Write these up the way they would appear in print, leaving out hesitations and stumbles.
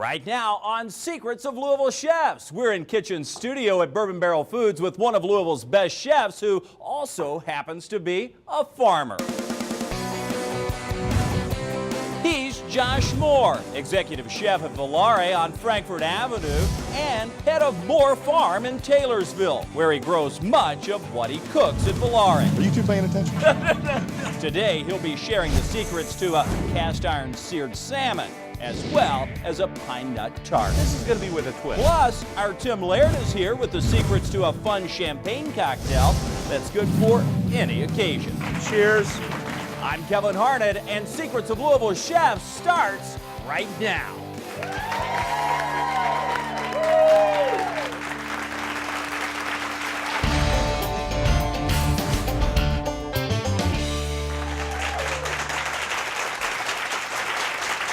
Right now on Secrets of Louisville Chefs. We're in kitchen studio at Bourbon Barrel Foods with one of Louisville's best chefs who also happens to be a farmer. He's Josh Moore, executive chef at Volare on Frankfort Avenue and head of Moore Farm in Taylorsville, where he grows much of what he cooks at Volare. Are you two paying attention? Today, he'll be sharing the secrets to a cast iron seared salmon, as well as a pine nut tart. This is going to be with a twist. Plus, our Tim Laird is here with the secrets to a fun champagne cocktail that's good for any occasion. Cheers. I'm Kevin Harnett, and Secrets of Louisville Chefs starts right now.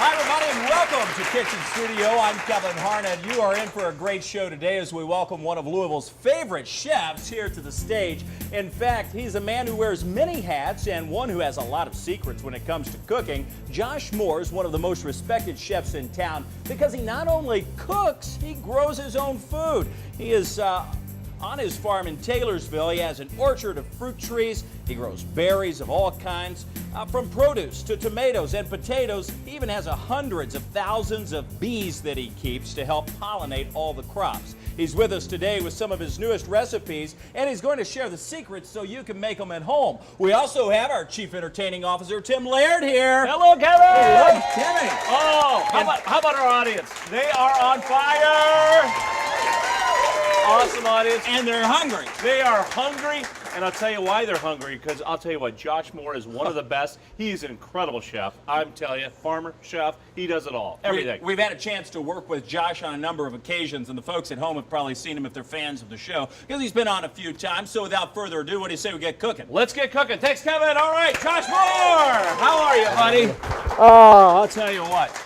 Hi, everybody, and welcome to Kitchen Studio. I'm Kevin Harnett. You are in for a great show today as we welcome one of Louisville's favorite chefs here to the stage. In fact, he's a man who wears many hats and one who has a lot of secrets when it comes to cooking. Josh Moore is one of the most respected chefs in town because he not only cooks, he grows his own food. He is on his farm in Taylorsville. He has an orchard of fruit trees. He grows berries of all kinds, from produce to tomatoes and potatoes. He even has hundreds of thousands of bees that he keeps to help pollinate all the crops. He's with us today with some of his newest recipes, and he's going to share the secrets so you can make them at home. We also have our Chief Entertaining Officer, Tim Laird, here. Hello, Kevin. Hello, Timmy. Oh, how about our audience? They are on fire. Awesome audience. And they're hungry. They are hungry, and I'll tell you why they're hungry, because I'll tell you what, Josh Moore is one of the best. He's an incredible chef. I'm telling you, farmer, chef, he does it all, everything. We've had a chance to work with Josh on a number of occasions, and the folks at home have probably seen him if they're fans of the show, because he's been on a few times. So without further ado, what do you say we get cooking? Let's get cooking. Thanks, Kevin. All right, Josh Moore. How are you, buddy? Oh, I'll tell you what.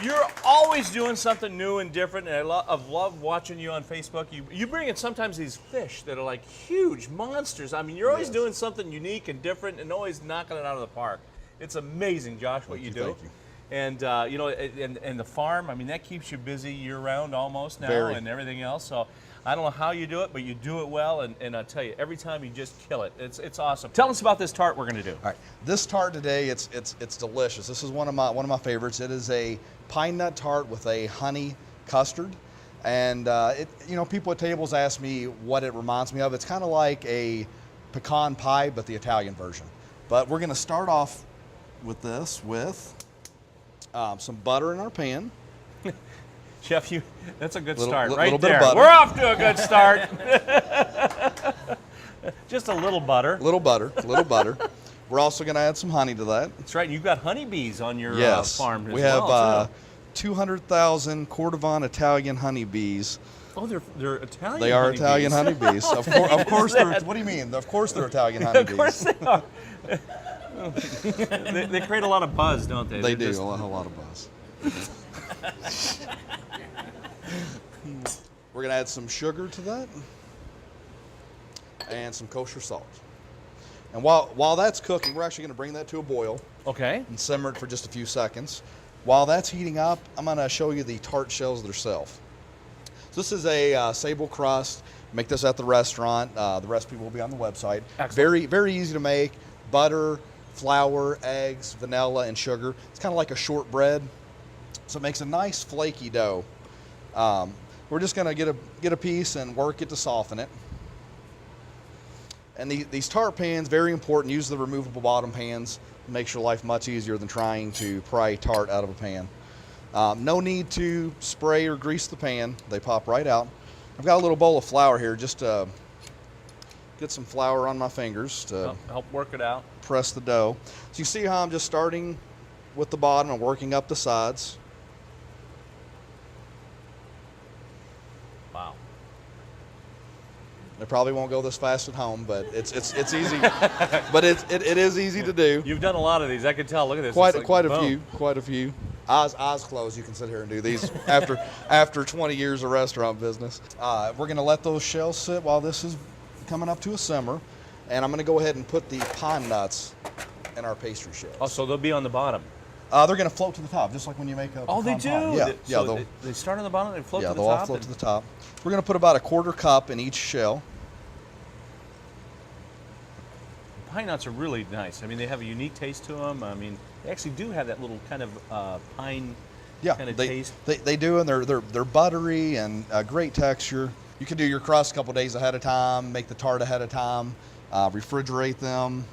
You're always doing something new and different, and I've loved watching you on Facebook. You bring in sometimes these fish that are like huge monsters. I mean, you're always doing something unique and different and always knocking it out of the park. It's amazing, Josh, what you do. Thank you. And, you know, and the farm, I mean, that keeps you busy year-round almost now. Very. And everything else. So I don't know how you do it, but you do it well, and I tell you, every time you just kill it. It's awesome. Tell us about this tart we're going to do. All right, this tart today, it's delicious. This is one of my favorites. It is a pine nut tart with a honey custard, and people at tables ask me what it reminds me of. It's kind of like a pecan pie, but the Italian version. But we're going to start off with this with some butter in our pan. Chef, that's a good Little- start little right bit of there. butter. We're off to a good start. Just a little butter. Little butter. We're also going to add some honey to that. That's right. And you've got honeybees on your Yes, farm as we well, have 200,000 Cordovan Italian honeybees. Oh, they're Italian. They are honeybees. Italian honeybees. Of course, they're. What do you mean? Of course, they're Italian honeybees. Of course they are. they create a lot of buzz, don't they? They They're do just- a lot of buzz. We're gonna add some sugar to that, and some kosher salt. And while that's cooking, we're actually gonna bring that to a boil Okay. and simmer it for just a few seconds. While that's heating up, I'm gonna show you the tart shells themselves. So this is a sable crust. Make this at the restaurant. The recipe will be on the website. Excellent. Very, very easy to make. Butter, flour, eggs, vanilla, and sugar. It's kind of like a shortbread. So it makes a nice flaky dough. We're just gonna get a piece and work it to soften it. And these tart pans, very important. Use the removable bottom pans. It makes your life much easier than trying to pry tart out of a pan. No need to spray or grease the pan. They pop right out. I've got a little bowl of flour here, just to get some flour on my fingers to Help work it out. press the dough. So you see how I'm just starting with the bottom and working up the sides. Wow. It probably won't go this fast at home, but it's easy. But it is easy to do. You've done a lot of these. I can tell. Look at this. Quite It's like, quite a few. Eyes closed. You can sit here and do these after 20 years of restaurant business. We're gonna let those shells sit while this is coming up to a simmer, and I'm gonna go ahead and put the pine nuts in our pastry shells. Oh, so they'll be on the bottom. They're going to float to the top, just like when you make a Oh, they pecan do? pie. Yeah, So they start on the bottom, they float to the they'll top? all float to the top. We're going to put about a 1/4 cup in each shell. Pine nuts are really nice. I mean, they have a unique taste to them. I mean, they actually do have that little kind of pine kind of taste. They do, and they're buttery and great texture. You can do your crust a couple days ahead of time, make the tart ahead of time, refrigerate them.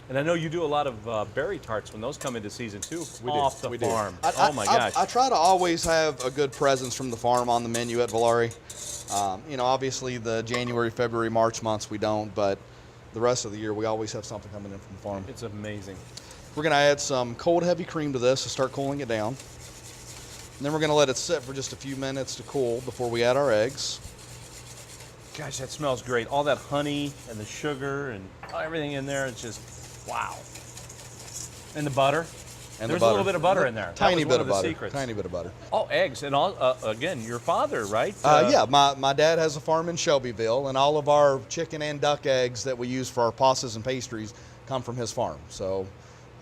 And I know you do a lot of berry tarts when those come into season too. Off the farm. Oh my gosh. I try to always have a good presence from the farm on the menu at Volare. You know, obviously the January, February, March months we don't, but the rest of the year we always have something coming in from the farm. It's amazing. We're going to add some cold heavy cream to this to start cooling it down. And then we're going to let it sit for just a few minutes to cool before we add our eggs. Gosh, that smells great. All that honey and the sugar and everything in there, it's just wow. And the butter. And There's the butter. a little bit of butter in there. Tiny bit of butter. Secrets. Tiny bit of butter. Oh, eggs. And all, again, your father, right? Yeah, my dad has a farm in Shelbyville, and all of our chicken and duck eggs that we use for our pastas and pastries come from his farm. So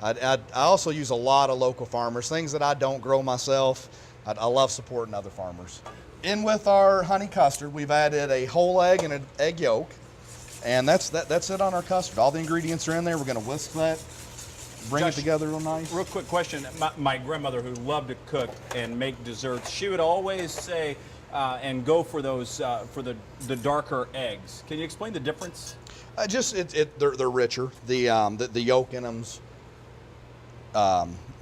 I also use a lot of local farmers, things that I don't grow myself. I love supporting other farmers. In with our honey custard, we've added a whole egg and an egg yolk, and that's it on our custard. All the ingredients are in there. We're going to whisk that, bring it together real nice. Real quick question. My grandmother, who loved to cook and make desserts, she would always say and go for those for the darker eggs. Can you explain the difference? They're richer. The yolk in them's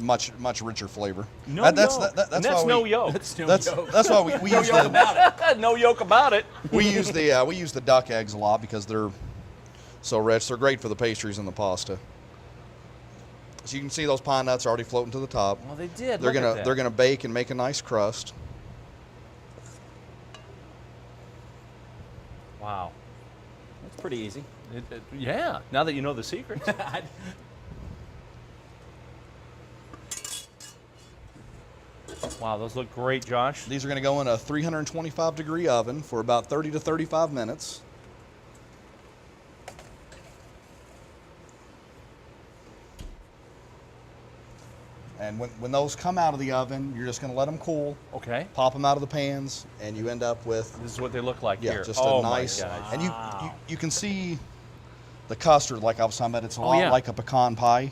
much richer flavor. No yolk. That's no yolk. That's why we use yolk about it. No yolk about it. we use the duck eggs a lot because they're so rich. They're great for the pastries and the pasta. So you can see those pine nuts already floating to the top. Well, they did. They're gonna bake and make a nice crust. Wow. That's pretty easy. Yeah. Now that you know the secrets. Wow, those look great, Josh. These are gonna go in a 325-degree oven for about 30 to 35 minutes. And when those come out of the oven, you're just going to let them cool. Okay. Pop them out of the pans, and you end up with This is what they look like here. just a nice. My gosh. And you can see the custard, like I was talking about. It's a lot like a pecan pie.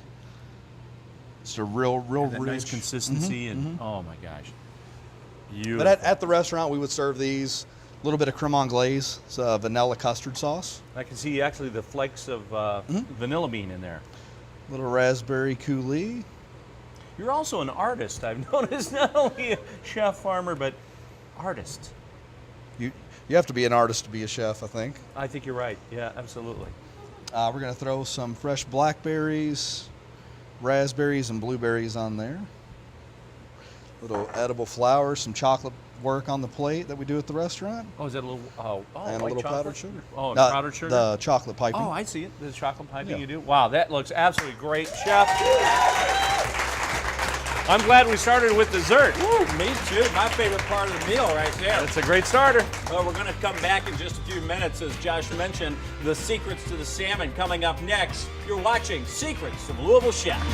It's a real That rich nice consistency and oh my gosh. Beautiful. But at the restaurant, we would serve these. A little bit of creme anglaise, so vanilla custard sauce. I can see actually the flakes of vanilla bean in there. A little raspberry coulis. You're also an artist, I've noticed. Not only a chef farmer, but artist. You have to be an artist to be a chef, I think. I think you're right. Yeah, absolutely. We're going to throw some fresh blackberries, raspberries, and blueberries on there. Little edible flowers, some chocolate work on the plate that we do at the restaurant. Oh, is that a little and a little powdered sugar. Oh, powdered sugar? The chocolate piping. Oh, I see it. The chocolate piping you do. Wow, that looks absolutely great, Chef. I'm glad we started with dessert. Woo, me too. My favorite part of the meal right there. It's a great starter. Well, we're going to come back in just a few minutes, as Josh mentioned, the secrets to the salmon coming up next. You're watching Secrets of Louisville Chefs.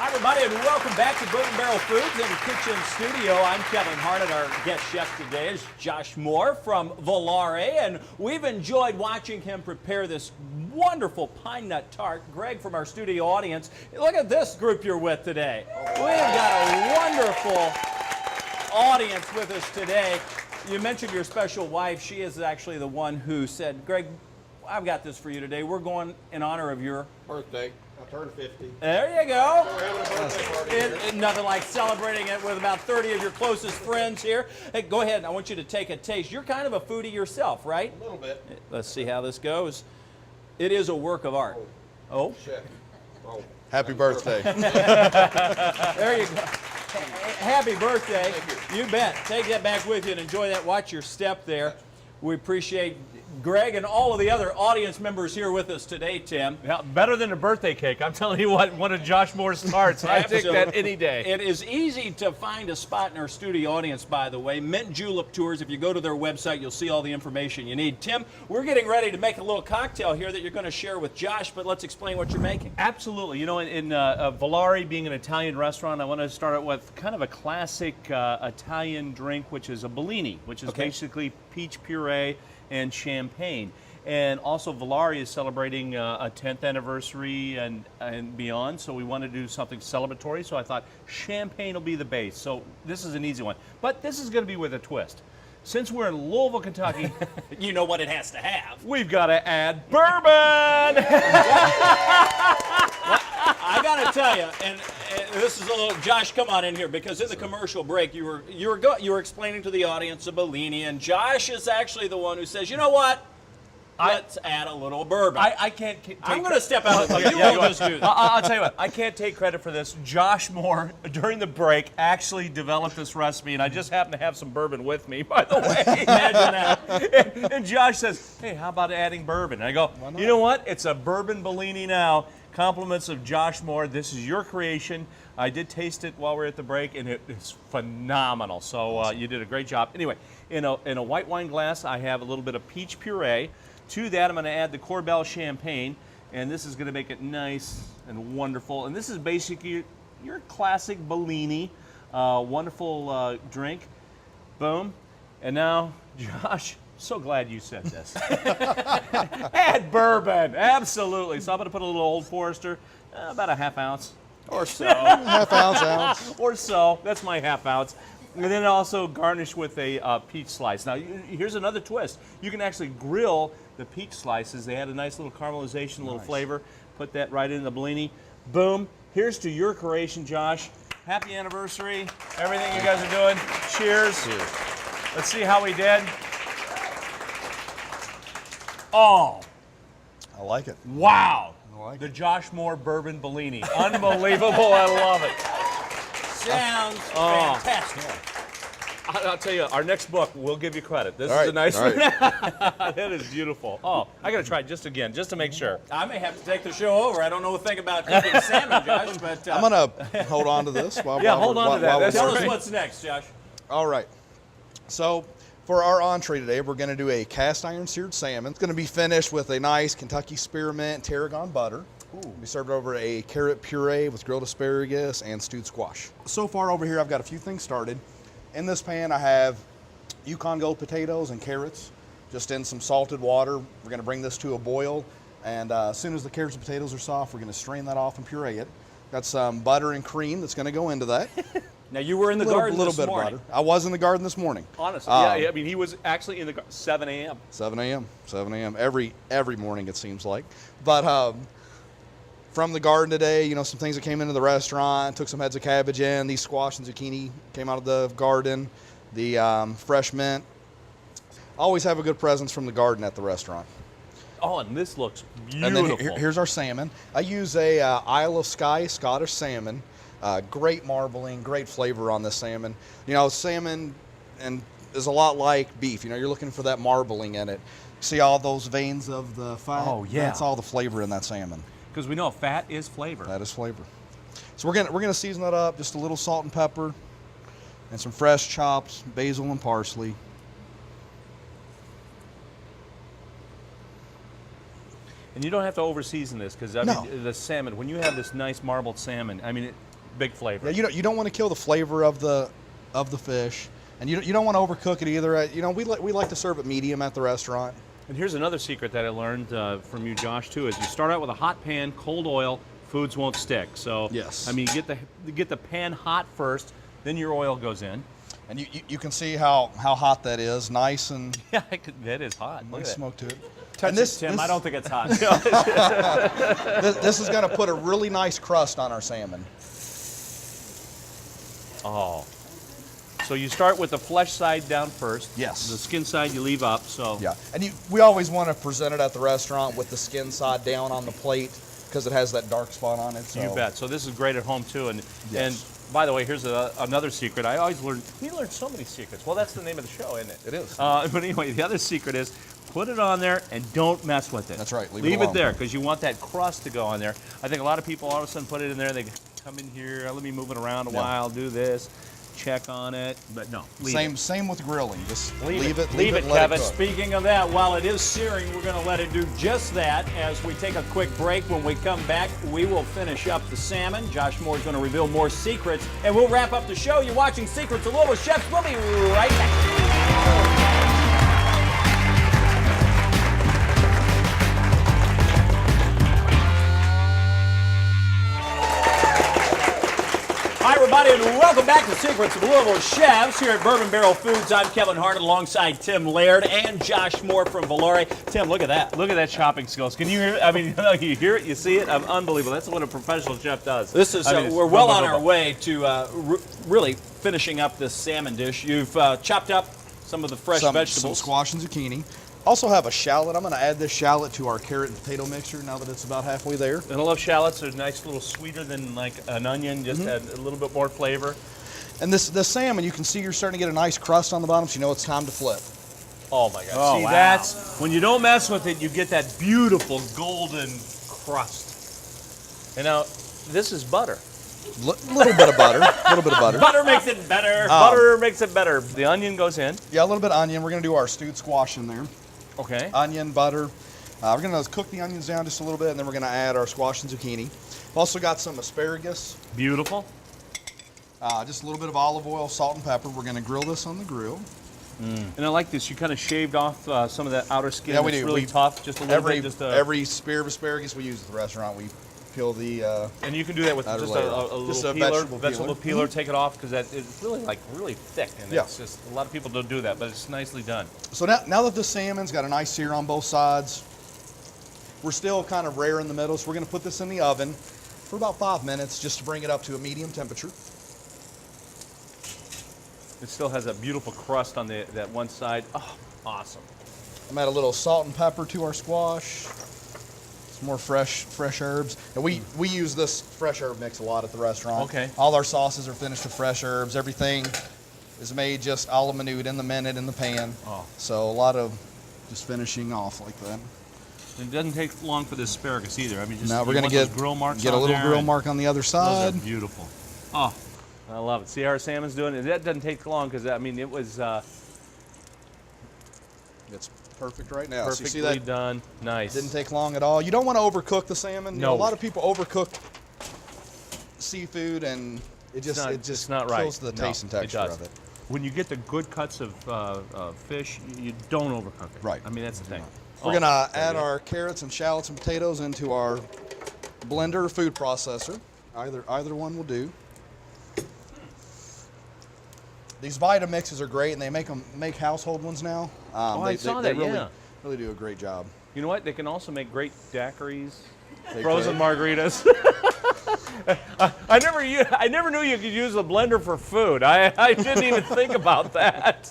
Everybody, and welcome back to Bourbon Barrel Foods in the kitchen studio. I'm Kevin Harnett. Our guest chef today is Josh Moore from Volare, and we've enjoyed watching him prepare this wonderful pine nut tart. Greg from our studio audience, look at this group you're with today. We've got a wonderful audience with us today. You mentioned your special wife. She is actually the one who said, Greg, I've got this for you today. We're going in honor of your birthday. I turned 50. There you go. So we're having a birthday party. Nothing like celebrating it with about 30 of your closest friends here. Hey, go ahead. I want you to take a taste. You're kind of a foodie yourself, right? A little bit. Let's see how this goes. It is a work of art. Oh? Chef. Oh. Happy birthday. There you go. Happy birthday. Thank You bet. Take that back with you and enjoy that. Watch your step there. We appreciate Greg and all of the other audience members here with us today, Tim. Yeah, better than a birthday cake. I'm telling you what, one of Josh Moore's tarts. I take that any day. It is easy to find a spot in our studio audience, by the way. Mint Julep Tours. If you go to their website, you'll see all the information you need. Tim, we're getting ready to make a little cocktail here that you're going to share with Josh, but let's explain what you're making. Absolutely. You know, in Volare being an Italian restaurant, I want to start out with kind of a classic Italian drink, which is a Bellini, which is basically peach puree and champagne. And also Volare is celebrating a 10th anniversary and beyond, so we want to do something celebratory, so I thought champagne will be the base. So this is an easy one. But this is going to be with a twist. Since we're in Louisville, Kentucky, you know what it has to have. we've got to add bourbon! I got to tell you, and this is a little, Josh, come on in here, because in the commercial break, you were explaining to the audience a Bellini, and Josh is actually the one who says, you know what? Let's add a little bourbon. I can't I'm going to step out. You won't just do that. I'll tell you what, I can't take credit for this. Josh Moore, during the break, actually developed this recipe, and I just happen to have some bourbon with me, by the way. Imagine that. And Josh says, hey, how about adding bourbon? And I go, you know what? It's a bourbon Bellini now. Compliments of Josh Moore. This is your creation. I did taste it while we were at the break, and it is phenomenal. So you did a great job. Anyway, in a white wine glass, I have a little bit of peach puree. To that, I'm going to add the Corbel champagne, and this is going to make it nice and wonderful. And this is basically your classic Bellini, wonderful drink. Boom. And now, Josh, so glad you said this. Add bourbon, absolutely. So I'm going to put a little Old Forester, about a half ounce or so. Half ounce. Or so. That's my half ounce. And then also garnish with a peach slice. Now, here's another twist. You can actually grill the peach slices. They add a nice little caramelization, a little flavor. Put that right in the Bellini. Boom. Here's to your creation, Josh. Happy anniversary. Everything you guys are doing. Cheers. Cheers. Let's see how we did. Oh, I like it. wow. I like The Josh Moore Bourbon Bellini. Unbelievable. I love it. Sounds fantastic. I'll tell you, our next book, we'll give you credit. This All is right, a nice all one. right. That is beautiful. Oh, I got to try it just again, just to make sure. I may have to take the show over. I don't know a thing about cooking salmon, Josh, but I'm going to hold on to this while hold on to that. while That's we're tell us working. what's next, Josh. All right. So for our entree today, we're going to do a cast iron seared salmon. It's going to be finished with a nice Kentucky spearmint tarragon butter. We served over a carrot puree with grilled asparagus and stewed squash. So far over here, I've got a few things started. In this pan, I have Yukon Gold potatoes and carrots, just in some salted water. We're going to bring this to a boil, and as soon as the carrots and potatoes are soft, we're going to strain that off and puree it. Got some butter and cream that's going to go into that. Now, you were in the garden little this bit morning. of butter. I was in the garden this morning. Honestly, yeah, I mean, he was actually in the 7 a.m. 7 a.m. Every morning, it seems like. But from the garden today, you know, some things that came into the restaurant, took some heads of cabbage in, these squash and zucchini came out of the garden, the fresh mint. Always have a good presence from the garden at the restaurant. Oh, and this looks beautiful. And then here's our salmon. I use a Isle of Skye Scottish salmon. Great marbling, great flavor on this salmon. You know, salmon is a lot like beef. You know, you're looking for that marbling in it. See all those veins of the fat? Oh, yeah. That's all the flavor in that salmon. Because we know fat is flavor. That is flavor. So we're gonna season that up, just a little salt and pepper, and some fresh chops, basil and parsley. And you don't have to over-season this, because I No. mean, the salmon, when you have this nice marbled salmon, I mean, big flavor. Yeah, you don't want to kill the flavor of the fish, and you don't want to overcook it either. You know, we like to serve it medium at the restaurant. And here's another secret that I learned from you, Josh, too, is you start out with a hot pan, cold oil, foods won't stick. So, Yes. I mean, you get the pan hot first, then your oil goes in. And you can see how hot that is, nice and Yeah, that is hot. Look nice at that. smoke to it. Touch And this, it, Tim. this- I don't think it's hot. this is going to put a really nice crust on our salmon. Oh. So you start with the flesh side down first. Yes. The skin side you leave up. So Yeah, and we always want to present it at the restaurant with the skin side down on the plate. because it has that dark spot on it. So. You bet. So this is great at home too. And Yes. and by the way, here's another secret. I always learn. We learn so many secrets. Well, that's the name of the show, isn't it? It is. But anyway, the other secret is put it on there and don't mess with it. That's right. Leave Leave it it alone. there because you want that crust to go on there. I think a lot of people all of a sudden put it in there. They come in here. Let me move it around a while. Do this. Check on it. But no. Leave it. Same with grilling. Just Leave leave it. it. Leave it, and let Kevin. it cook. Speaking of that, while it is searing, we're going to let it do just that. As we take a quick break, when we come back, we will finish up the salmon. Josh Moore is going to reveal more secrets, and we'll wrap up the show. You're watching Secrets of Louisville Chefs. We'll be right back. Hi, everybody, and welcome back to Secrets of Louisville Chefs here at Bourbon Barrel Foods. I'm Kevin Hart alongside Tim Laird and Josh Moore from Volare. Tim, look at that. Look at that chopping skills. Can you hear it? I mean, you hear it, you see it. Unbelievable. That's what a professional chef does. This is, I mean, it's we're well on boom, boom, our boom. way to really finishing up this salmon dish. You've chopped up some of the fresh Some vegetables. squash and zucchini. Also have a shallot. I'm going to add this shallot to our carrot and potato mixture now that it's about halfway there. And I love shallots. They're nice, little sweeter than like an onion. Just add a little bit more flavor. And this salmon, you can see you're starting to get a nice crust on the bottom, so you know it's time to flip. Oh my God! Oh, See, wow. that's when you don't mess with it, you get that beautiful golden crust. And now, this is butter. Little bit of butter. Little bit of butter. Butter makes it better. Butter makes it better. The onion goes in. Yeah, a little bit of onion. We're going to do our stewed squash in there. Okay. Onion, butter. We're going to cook the onions down just a little bit, and then we're going to add our squash and zucchini. We've also got some asparagus. Beautiful. Just a little bit of olive oil, salt, and pepper. We're going to grill this on the grill. And I like this. You kind of shaved off some of that outer skin. Yeah, we It's do. really tough. Just a little Every bit. Just every spear of asparagus we use at the restaurant, we peel the. and you can do that with outer just layer. a little Just a peeler, vegetable peeler. Take it off because that is really really thick, and Yeah. it's just a lot of people don't do that, but it's nicely done. So now that the salmon's got a nice sear on both sides, we're still kind of rare in the middle, so we're going to put this in the oven for about 5 minutes just to bring it up to a medium temperature. It still has a beautiful crust on that one side. Oh, awesome. I'm add a little salt and pepper to our squash. Some more fresh herbs. And we use this fresh herb mix a lot at the restaurant. Okay. All our sauces are finished with fresh herbs. Everything is made just a la minute in the minute in the pan. Oh. So a lot of just finishing off like that. It doesn't take long for the asparagus either. I mean, just Now we're you gonna want get those grill marks get a on little there, grill and mark on the other Those side. are beautiful. Oh, I love it. See how our salmon's doing? And that doesn't take long because I mean it was It's perfect right now. So you perfectly see that done. Nice. didn't take long at all. You don't want to overcook the salmon. You know, No. a lot of people overcook seafood and it just it's not right. kills the No, taste and it texture does. of it. When you get the good cuts of fish, you don't overcook it. Right. I mean that's the thing. We're Oh, gonna so add good. our carrots and shallots and potatoes into our blender or food processor. Either one will do. These Vitamixes are great, and they make household ones now. I saw that, really, yeah. really do a great job. You know what? They can also make great daiquiris, They frozen could. margaritas. I never knew you could use a blender for food. I didn't even think about that.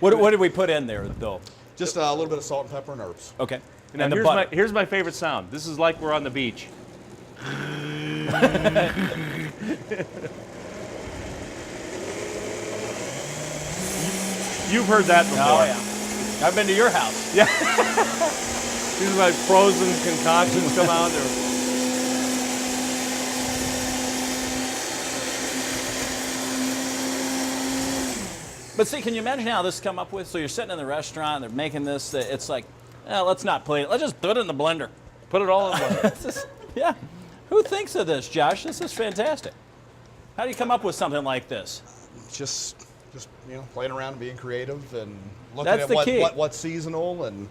What did we put in there, though? Just a little bit of salt and pepper and herbs. Okay. Now, And the here's butter. here's my favorite sound. This is like we're on the beach. You've heard that before. Oh, yeah. I've been to your house. These are like frozen concoctions come out. But see, can you imagine how this come up with? So you're sitting in the restaurant, they're making this. It's like, let's not play it. Let's just put it in the blender. Put it all in one. This is- yeah. Who thinks of this, Josh? This is fantastic. How do you come up with something like this? Just playing around and being creative and looking That's at the key. what's seasonal, and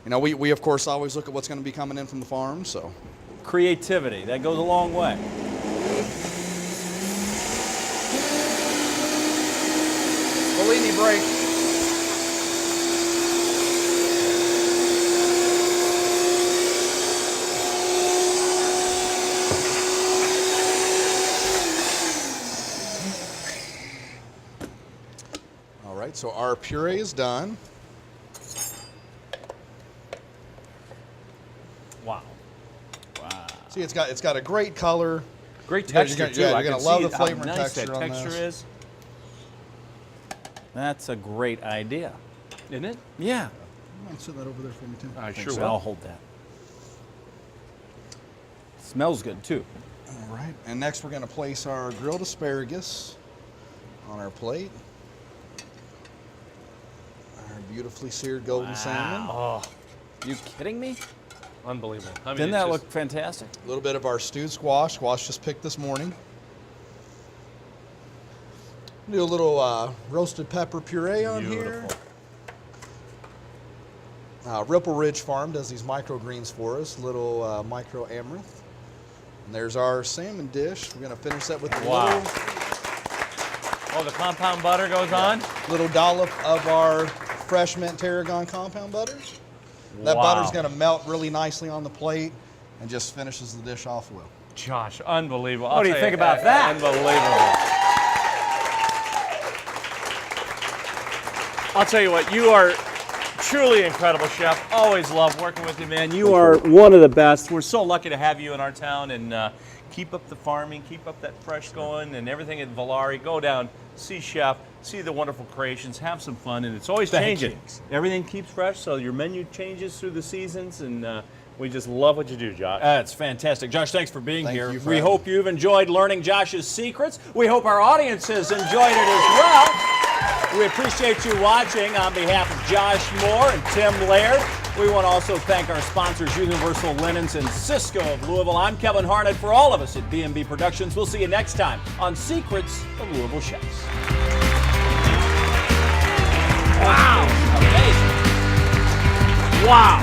we of course always look at what's going to be coming in from the farm. So Creativity. That goes a long way. Bellini break. All right, so our puree is done. Wow. Wow. See, it's got a great color. Great You're texture gonna- too. yeah, I you're gonna can love see the how flavor and nice texture that on texture this. is. That's a great idea. Isn't it? Yeah. Sit that over there for me, Tim. I So sure I'll will. hold that. Smells good too. All right, and next we're going to place our grilled asparagus on our plate. Our beautifully seared golden salmon. Oh, You kidding me? unbelievable. I mean, Didn't it's that just- look fantastic? A little bit of our stewed squash. Squash just picked this morning. Do a little roasted pepper puree on here. Beautiful. Ripple Ridge Farm does these microgreens for us. Little micro amaranth. And there's our salmon dish. We're going to finish that with a Wow. Oh, the compound butter goes on? little dollop of our fresh mint tarragon compound butter. That Wow. butter's going to melt really nicely on the plate and just finishes the dish off well. Josh, unbelievable. What do you think about that? Unbelievable. I'll tell you what, you are truly incredible, chef. Always love working with you, man. You are one of the best. We're so lucky to have you in our town, and keep up the farming, keep up that fresh going, and everything at Volare. Go down, see Chef, see the wonderful creations, have some fun, and it's always Thank changing. you. Everything keeps fresh, so your menu changes through the seasons, and we just love what you do, Josh. That's fantastic. Josh, thanks for being Thank here. you for We having hope you've enjoyed learning Josh's secrets. We hope our audience has enjoyed it as well. We appreciate you watching. On behalf of Josh Moore and Tim Laird, we want to also thank our sponsors, Universal Linens and Cisco of Louisville. I'm Kevin Harnett. For all of us at B&B Productions, we'll see you next time on Secrets of Louisville Chefs. Wow, amazing. Wow.